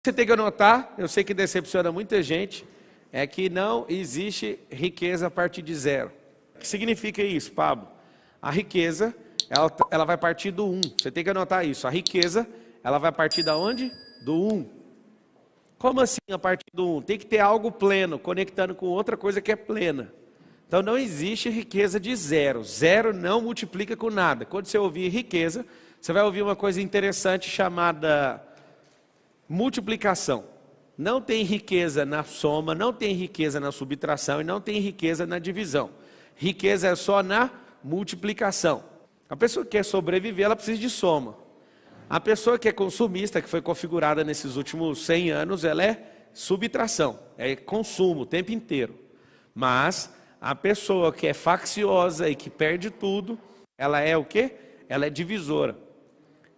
Você tem que anotar, eu sei que decepciona muita gente, é que não existe riqueza a partir de zero. O que significa isso, Pablo? A riqueza, ela vai partir do 1. Você tem que anotar isso. A riqueza, ela vai partir da onde? Do 1. Como assim a partir do 1? Tem que ter algo pleno, conectando com outra coisa que é plena. Então não existe riqueza de zero. Zero não multiplica com nada. Quando você ouvir riqueza, você vai ouvir uma coisa interessante chamada multiplicação. Não tem riqueza na soma, não tem riqueza na subtração e não tem riqueza na divisão. Riqueza é só na multiplicação. A pessoa que quer sobreviver, ela precisa de soma. A pessoa que é consumista, que foi configurada nesses últimos 100 anos, ela é subtração, é consumo o tempo inteiro. Mas a pessoa que é facciosa e que perde tudo, ela é o quê? Ela é divisora.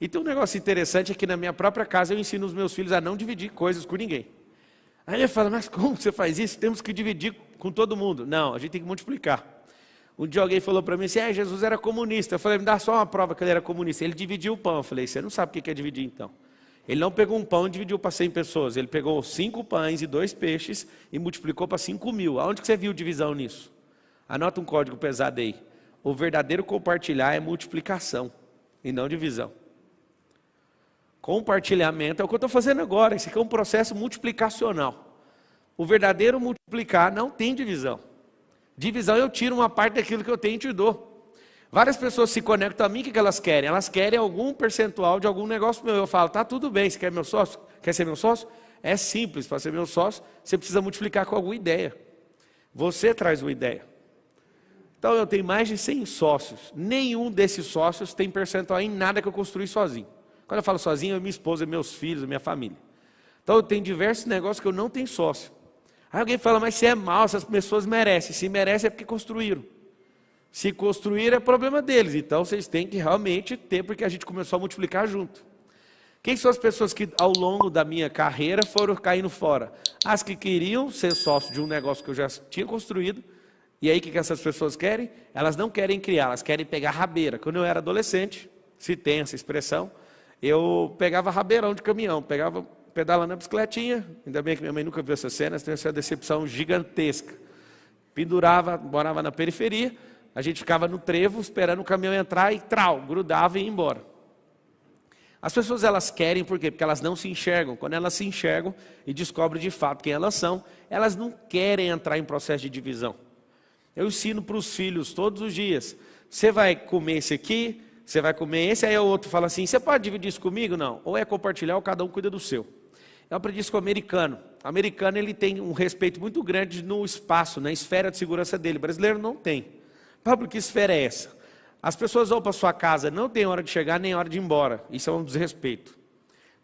E tem um negócio interessante é que na minha própria casa eu ensino os meus filhos a não dividir coisas com ninguém. Aí ele fala, mas como você faz isso? Temos que dividir com todo mundo. Não, a gente tem que multiplicar. Um dia alguém falou para mim assim, Jesus era comunista. Eu falei, me dá só uma prova que ele era comunista. Ele dividiu o pão. Eu falei, você não sabe o que é dividir então. Ele não pegou um pão e dividiu para 100 pessoas. Ele pegou 5 pães e 2 peixes e multiplicou para 5.000. Aonde que você viu divisão nisso? Anota um código pesado aí. O verdadeiro compartilhar é multiplicação e não divisão. Compartilhamento é o que eu estou fazendo agora. Isso aqui é um processo multiplicacional. O verdadeiro multiplicar não tem divisão. Divisão eu tiro uma parte daquilo que eu tenho e te dou. Várias pessoas se conectam a mim, o que elas querem? Elas querem algum percentual de algum negócio meu. Eu falo, tá tudo bem, você quer meu sócio? Quer ser meu sócio? É simples, para ser meu sócio, você precisa multiplicar com alguma ideia. Você traz uma ideia. Então eu tenho mais de 100 sócios. Nenhum desses sócios tem percentual em nada que eu construí sozinho. Quando eu falo sozinho, é minha esposa, meus filhos, minha família. Então eu tenho diversos negócios que eu não tenho sócio. Aí alguém fala, mas se é mal, essas pessoas merecem. Se merecem é porque construíram. Se construíram é problema deles. Então vocês têm que realmente ter, porque a gente começou a multiplicar junto. Quem são as pessoas que ao longo da minha carreira foram caindo fora? As que queriam ser sócio de um negócio que eu já tinha construído. E aí o que essas pessoas querem? Elas não querem criar, elas querem pegar rabeira. Quando eu era adolescente, se tem essa expressão, eu pegava rabeirão de caminhão, pegava pedalando na bicicletinha, ainda bem que minha mãe nunca viu essa cena, tem essa decepção gigantesca. Pendurava, morava na periferia, a gente ficava no trevo esperando o caminhão entrar e grudava e ia embora. As pessoas elas querem, por quê? Porque elas não se enxergam. Quando elas se enxergam e descobrem de fato quem elas são, elas não querem entrar em processo de divisão. Eu ensino para os filhos todos os dias, você vai comer esse aqui, você vai comer esse, aí o outro fala assim, você pode dividir isso comigo? Não. Ou é compartilhar ou cada um cuida do seu. Eu aprendi isso com o americano. O americano ele tem um respeito muito grande no espaço, na esfera de segurança dele. O brasileiro não tem. Pablo, que esfera é essa? As pessoas vão para sua casa, não tem hora de chegar nem hora de ir embora. Isso é um desrespeito.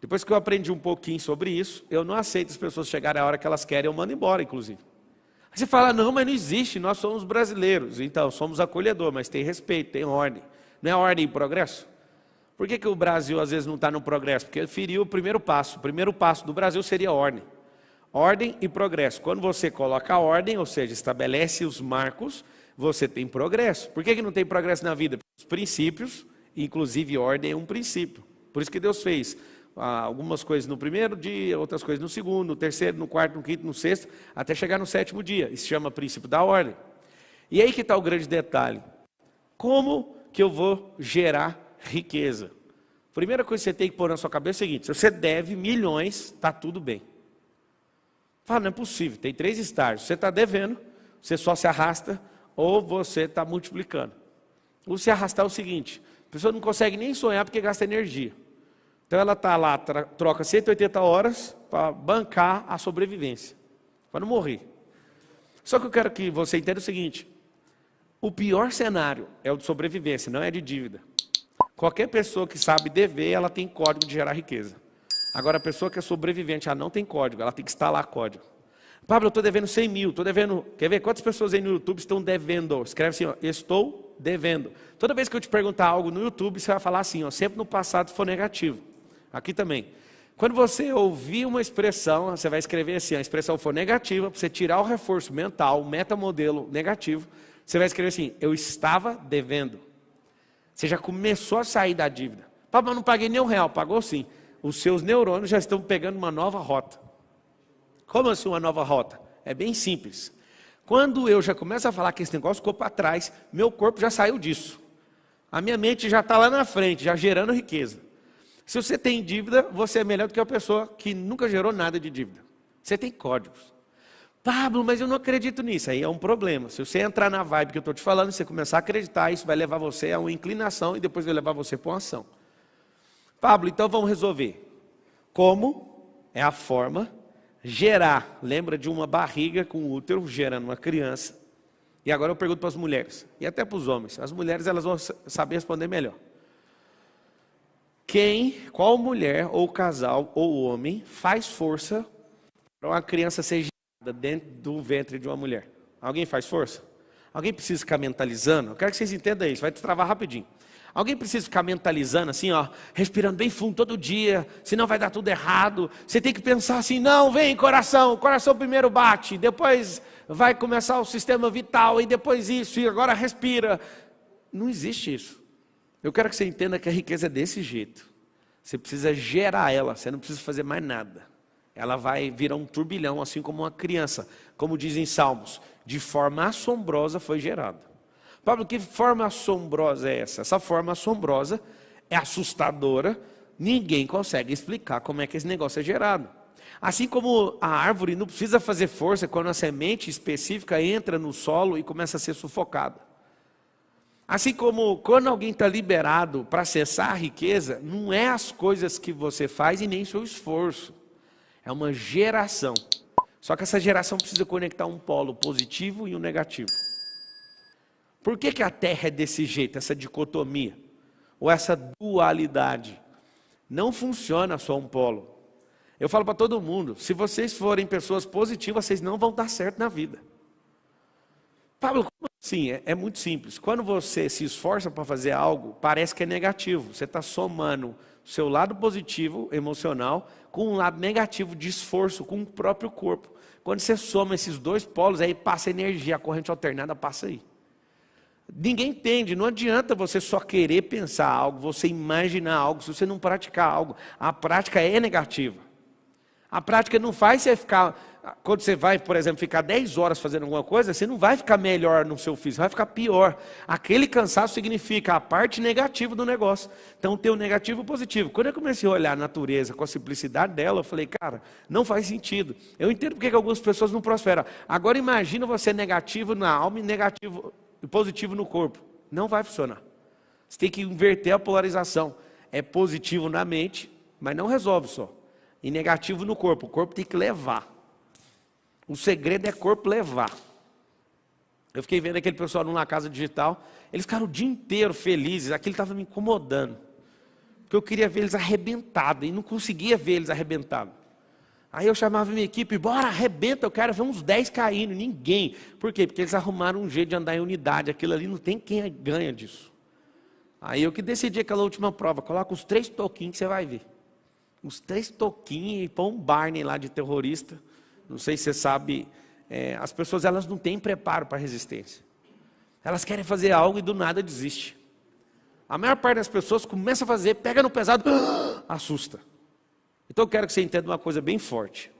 Depois que eu aprendi um pouquinho sobre isso, eu não aceito as pessoas chegarem a hora que elas querem, eu mando embora, inclusive. Aí você fala, não, mas não existe, nós somos brasileiros. Então, somos acolhedor, mas tem respeito, tem ordem. Não é ordem e progresso? Por que o Brasil às vezes não está no progresso? Porque ele feriu o primeiro passo. O primeiro passo do Brasil seria ordem. Ordem e progresso. Quando você coloca a ordem, ou seja, estabelece os marcos, você tem progresso. Por que não tem progresso na vida? Os princípios, inclusive ordem é um princípio. Por isso que Deus fez algumas coisas no primeiro dia, outras coisas no segundo, no terceiro, no quarto, no quinto, no sexto, até chegar no 7º dia. Isso se chama princípio da ordem. E aí que está o grande detalhe. Como que eu vou gerar riqueza? Primeira coisa que você tem que pôr na sua cabeça é o seguinte, se você deve milhões, está tudo bem. Fala, não é possível, tem 3 estágios. Você está devendo, você só se arrasta, ou você está multiplicando. O se arrastar é o seguinte, a pessoa não consegue nem sonhar porque gasta energia. Então ela está lá, troca 180 horas para bancar a sobrevivência, para não morrer. Só que eu quero que você entenda o seguinte, o pior cenário é o de sobrevivência, não é de dívida. Qualquer pessoa que sabe dever, ela tem código de gerar riqueza. Agora, a pessoa que é sobrevivente, ela não tem código, ela tem que instalar código. Pablo, eu estou devendo 100 mil, estou devendo... Quer ver quantas pessoas aí no YouTube estão devendo? Escreve assim, ó, estou devendo. Toda vez que eu te perguntar algo no YouTube, você vai falar assim, ó, sempre no passado for negativo. Aqui também. Quando você ouvir uma expressão, você vai escrever assim, a expressão for negativa, para você tirar o reforço mental, o metamodelo negativo, você vai escrever assim, eu estava devendo. Você já começou a sair da dívida. Pablo, eu não paguei nem R$1, pagou sim. os seus neurônios já estão pegando uma nova rota. Como assim uma nova rota? É bem simples. Quando eu já começo a falar que esse negócio ficou para trás, meu corpo já saiu disso. A minha mente já está lá na frente, já gerando riqueza. Se você tem dívida, você é melhor do que a pessoa que nunca gerou nada de dívida. Você tem códigos. Pablo, mas eu não acredito nisso. Aí é um problema. Se você entrar na vibe que eu estou te falando, você começar a acreditar, isso vai levar você a uma inclinação e depois vai levar você para uma ação. Pablo, então vamos resolver. Como é a forma gerar. Lembra de uma barriga com útero gerando uma criança. E agora eu pergunto para as mulheres, e até para os homens. As mulheres elas vão saber responder melhor. Qual mulher, ou casal, ou homem, faz força para uma criança ser gerada dentro do ventre de uma mulher? Alguém faz força? Alguém precisa ficar mentalizando? Eu quero que vocês entendam isso, vai destravar rapidinho. Alguém precisa ficar mentalizando assim, ó, respirando bem fundo todo dia, senão vai dar tudo errado. Você tem que pensar assim, não, vem coração, o coração primeiro bate, depois vai começar o sistema vital, e depois isso, e agora respira. Não existe isso. Eu quero que você entenda que a riqueza é desse jeito. Você precisa gerar ela, você não precisa fazer mais nada. Ela vai virar um turbilhão, assim como uma criança. Como dizem Salmos, de forma assombrosa foi gerada. Pablo, que forma assombrosa é essa? Essa forma assombrosa é assustadora, ninguém consegue explicar como é que esse negócio é gerado. Assim como a árvore não precisa fazer força quando a semente específica entra no solo e começa a ser sufocada. Assim como quando alguém está liberado para acessar a riqueza, não é as coisas que você faz e nem seu esforço. É uma geração. Só que essa geração precisa conectar um polo positivo e um negativo. Por que a Terra é desse jeito, essa dicotomia? Ou essa dualidade? Não funciona só um polo. Eu falo para todo mundo, se vocês forem pessoas positivas, vocês não vão dar certo na vida. Pablo, como assim? É muito simples. Quando você se esforça para fazer algo, parece que é negativo. Você está somando o seu lado positivo, emocional, com um lado negativo de esforço, com o próprio corpo. Quando você soma esses dois polos, aí passa energia, a corrente alternada passa aí. Ninguém entende, não adianta você só querer pensar algo, você imaginar algo, se você não praticar algo. A prática é negativa. A prática não faz você ficar, quando você vai, por exemplo, ficar 10 horas fazendo alguma coisa, você não vai ficar melhor no seu físico, vai ficar pior. Aquele cansaço significa a parte negativa do negócio. Então tem o negativo e o positivo. Quando eu comecei a olhar a natureza com a simplicidade dela, eu falei, cara, não faz sentido. Eu entendo porque que algumas pessoas não prosperam. Agora imagina você negativo na alma e negativo e positivo no corpo. Não vai funcionar. Você tem que inverter a polarização. É positivo na mente, mas não resolve só. E negativo no corpo. O corpo tem que levar. O segredo é corpo levar. Eu fiquei vendo aquele pessoal numa casa digital. Eles ficaram o dia inteiro felizes. Aquilo estava me incomodando. Porque eu queria ver eles arrebentados. E não conseguia ver eles arrebentados. Aí eu chamava minha equipe. Bora, arrebenta. Eu quero ver uns 10 caindo. Ninguém. Por quê? Porque eles arrumaram um jeito de andar em unidade. Aquilo ali não tem quem ganha disso. Aí eu que decidi aquela última prova. Coloca os 3 toquinhos que você vai ver. Os 3 toquinhos e põe um Barney lá de terrorista. Não sei se você sabe, as pessoas elas não têm preparo para a resistência. Elas querem fazer algo e do nada desiste. A maior parte das pessoas começa a fazer, pega no pesado, assusta. Então eu quero que você entenda uma coisa bem forte.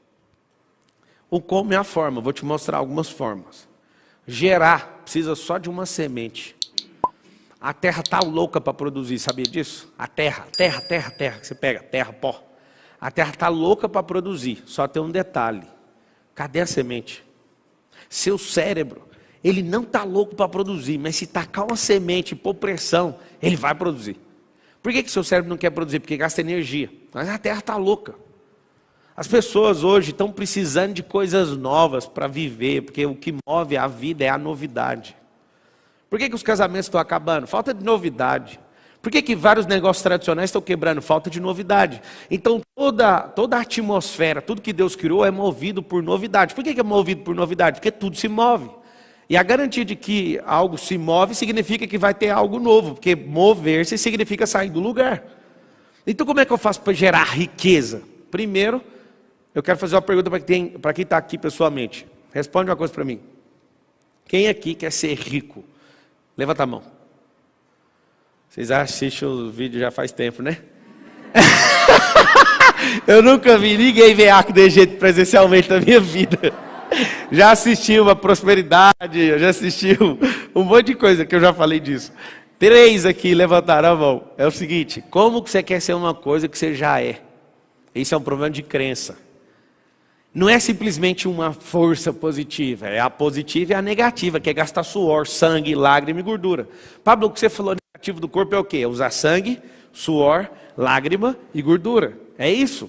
O como é a forma, vou te mostrar algumas formas. Gerar precisa só de uma semente. A terra está louca para produzir, sabia disso? A terra, que você pega, terra, pó. A terra está louca para produzir, só tem um detalhe. Cadê a semente? Seu cérebro, ele não está louco para produzir, mas se tacar uma semente e pôr pressão, ele vai produzir. Por que seu cérebro não quer produzir? Porque gasta energia. Mas a terra está louca. As pessoas hoje estão precisando de coisas novas para viver, porque o que move a vida é a novidade. Por que os casamentos estão acabando? Falta de novidade. Por que vários negócios tradicionais estão quebrando? Falta de novidade. Então toda a atmosfera, tudo que Deus criou é movido por novidade. Por que é movido por novidade? Porque tudo se move. E a garantia de que algo se move significa que vai ter algo novo. Porque mover-se significa sair do lugar. Então como é que eu faço para gerar riqueza? Primeiro, eu quero fazer uma pergunta para quem está aqui pessoalmente. Responde uma coisa para mim. Quem aqui quer ser rico? Levanta a mão. Vocês assistem o vídeo já faz tempo, né? Eu nunca vi ninguém ver arco de Egito presencialmente na minha vida. Já assisti uma prosperidade, eu já assisti um monte de coisa que eu já falei disso. 3 aqui levantaram a mão. É o seguinte, como que você quer ser uma coisa que você já é? Isso é um problema de crença. Não é simplesmente uma força positiva, é a positiva e a negativa, que é gastar suor, sangue, lágrima e gordura. Pablo, o que você falou negativo do corpo é o quê? É usar sangue, suor, lágrima e gordura. É isso.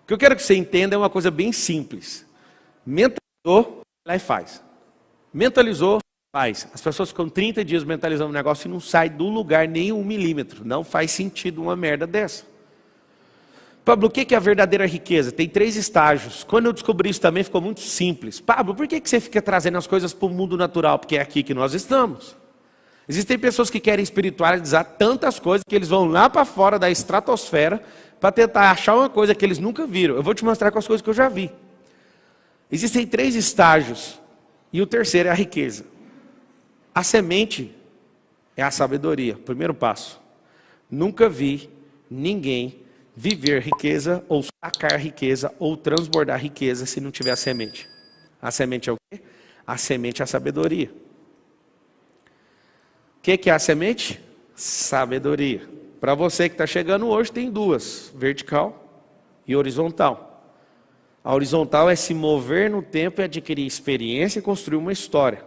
O que eu quero que você entenda é uma coisa bem simples. Mentalizou, vai lá e faz. Mentalizou, faz. As pessoas ficam 30 dias mentalizando um negócio e não sai do lugar nem 1 milímetro. Não faz sentido uma merda dessa. Pablo, o que é a verdadeira riqueza? Tem 3 estágios. Quando eu descobri isso também ficou muito simples. Pablo, por que você fica trazendo as coisas para o mundo natural? Porque é aqui que nós estamos. Existem pessoas que querem espiritualizar tantas coisas que eles vão lá para fora da estratosfera para tentar achar uma coisa que eles nunca viram. Eu vou te mostrar com as coisas que eu já vi. Existem 3 estágios e o terceiro é a riqueza. A semente é a sabedoria, primeiro passo. Nunca vi ninguém viver riqueza ou sacar riqueza ou transbordar riqueza se não tiver a semente. A semente é o quê? A semente é a sabedoria. O que é a semente? Sabedoria. Para você que está chegando hoje, tem 2, vertical e horizontal. A horizontal é se mover no tempo e adquirir experiência e construir uma história.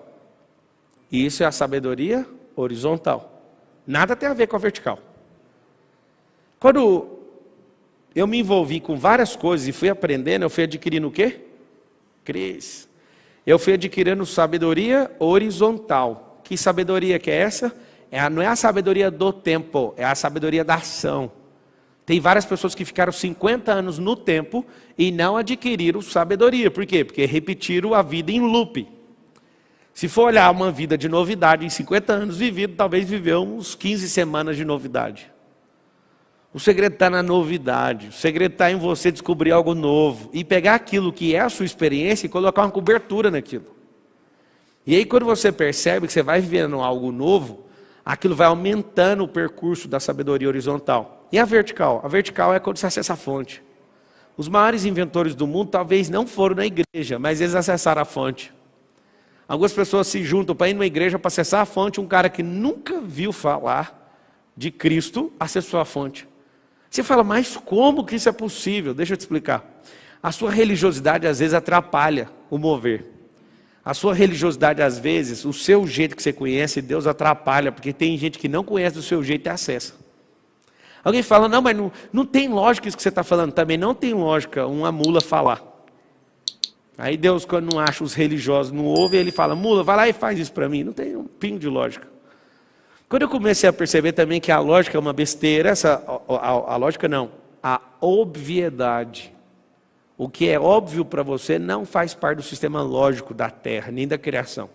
E isso é a sabedoria horizontal. Nada tem a ver com a vertical. Quando eu me envolvi com várias coisas e fui aprendendo, eu fui adquirindo o quê? Cris. Eu fui adquirindo sabedoria horizontal. Que sabedoria que é essa? Não é a sabedoria do tempo, é a sabedoria da ação. Tem várias pessoas que ficaram 50 anos no tempo e não adquiriram sabedoria. Por quê? Porque repetiram a vida em loop. Se for olhar uma vida de novidade em 50 anos vivido, talvez viveu uns 15 semanas de novidade. O segredo está na novidade. O segredo está em você descobrir algo novo. E pegar aquilo que é a sua experiência e colocar uma cobertura naquilo. E aí quando você percebe que você vai vivendo algo novo, aquilo vai aumentando o percurso da sabedoria horizontal. E a vertical? A vertical é quando você acessa a fonte. Os maiores inventores do mundo talvez não foram na igreja, mas eles acessaram a fonte. Algumas pessoas se juntam para ir numa igreja para acessar a fonte. Um cara que nunca viu falar de Cristo acessou a fonte. Você fala, mas como que isso é possível? Deixa eu te explicar. A sua religiosidade às vezes atrapalha o mover. A sua religiosidade às vezes, o seu jeito que você conhece, Deus atrapalha, porque tem gente que não conhece do seu jeito e acessa. Alguém fala, não, mas não tem lógica isso que você está falando. Também não tem lógica uma mula falar. Aí Deus, quando não acha os religiosos, não ouve, ele fala, mula, vai lá e faz isso para mim. Não tem um pingo de lógica. Quando eu comecei a perceber também que a lógica é uma besteira, a lógica não, a obviedade. O que é óbvio para você não faz parte do sistema lógico da Terra, nem da criação.